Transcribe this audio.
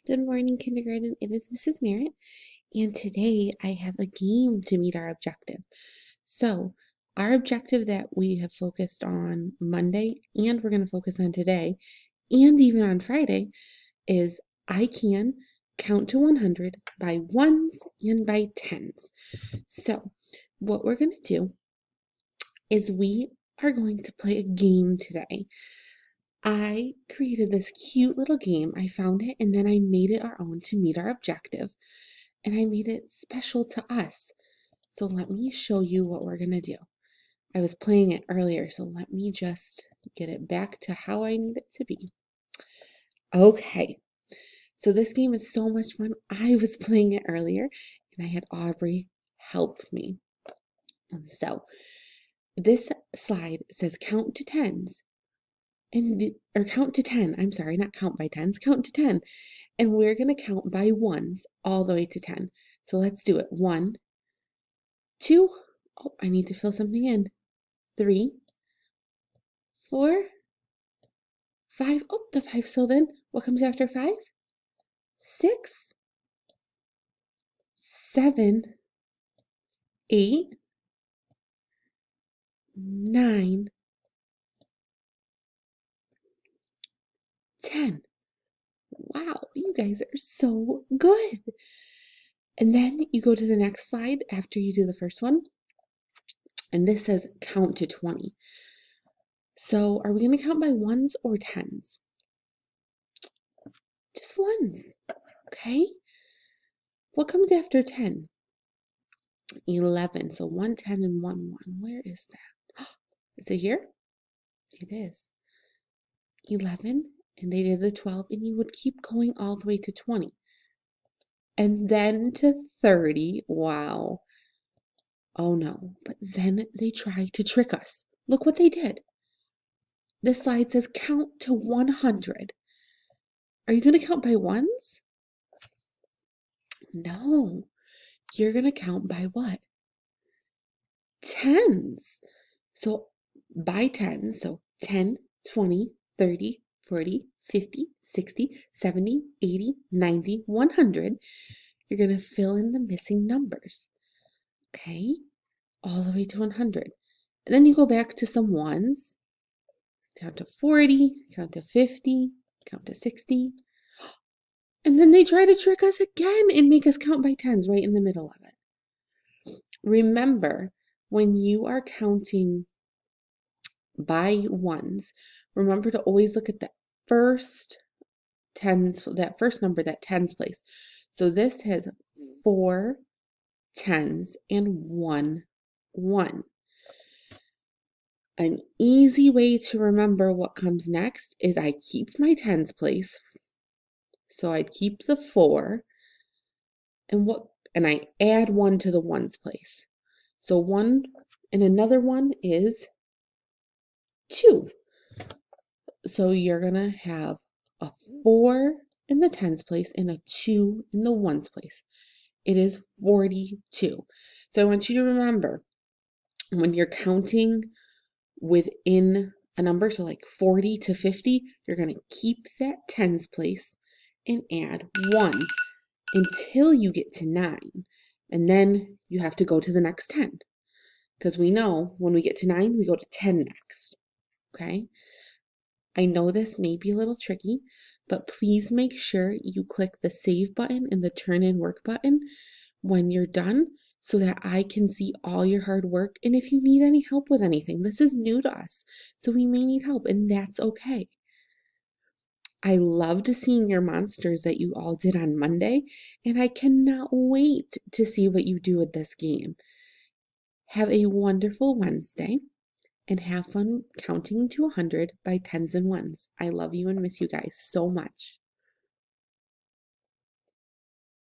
Good morning, kindergarten. It is Mrs. Merritt, and today I have a game to meet our objective. So, our objective that we have focused on Monday, and we're going to focus on today, and even on Friday, is I can count to 100 by ones and by tens. So, what we're going to do is we are going to play a game today. I created this cute little game. I found it and then I made it our own to meet our objective. And I made it special to us. So let me show you what we're going to do. I was playing it earlier, so let me just get it back to how I need it to be. Okay, so this game is so much fun. I was playing it earlier and I had Aubrey help me. So this slide says count to tens. Or count to 10. I'm sorry, not count by tens, count to 10. And we're going to count by ones all the way to 10. So let's do it. 1, 2. Oh, I need to fill something in. 3, 4, 5. Oh, the 5's filled in. What comes after 5? 6, 7, 8, 9, 10. Wow, you guys are so good. And then you go to the next slide after you do the first one. And this says count to 20. So are we going to count by ones or tens? Just ones, okay? What comes after 10? 11. So 1, 10, and 1, 1. Where is that? Is it here? It is. 11, and they did the 12, and you would keep going all the way to 20. And then to 30. Wow. Oh no. But then they tried to trick us. Look what they did. This slide says count to 100. Are you going to count by ones? No. You're going to count by what? Tens. So by tens, so 10, 20, 30, 40, 50, 60, 70, 80, 90, 100, you're going to fill in the missing numbers. Okay? All the way to 100. And then you go back to some ones. Count to 40, count to 50, count to 60. And then they try to trick us again and make us count by tens right in the middle of it. Remember, when you are counting by ones, remember to always look at the first tens, that first number, that tens place. So this has 4 tens and 1 1. An easy way to remember what comes next is I keep my tens place. So I'd keep the 4 and I add 1 to the ones place. So 1 and another 1 is 2. So you're going to have a 4 in the tens place and a 2 in the ones place. It is 42. So I want you to remember when you're counting within a number, so like 40 to 50, you're going to keep that tens place and add 1 until you get to 9. And then you have to go to the next 10. Because we know when we get to 9, we go to 10 next. Okay? I know this may be a little tricky, but please make sure you click the save button and the turn in work button when you're done so that I can see all your hard work. And if you need any help with anything, this is new to us, so we may need help, and that's okay. I loved seeing your monsters that you all did on Monday, and I cannot wait to see what you do with this game. Have a wonderful Wednesday. And have fun counting to 100 by tens and ones. I love you and miss you guys so much.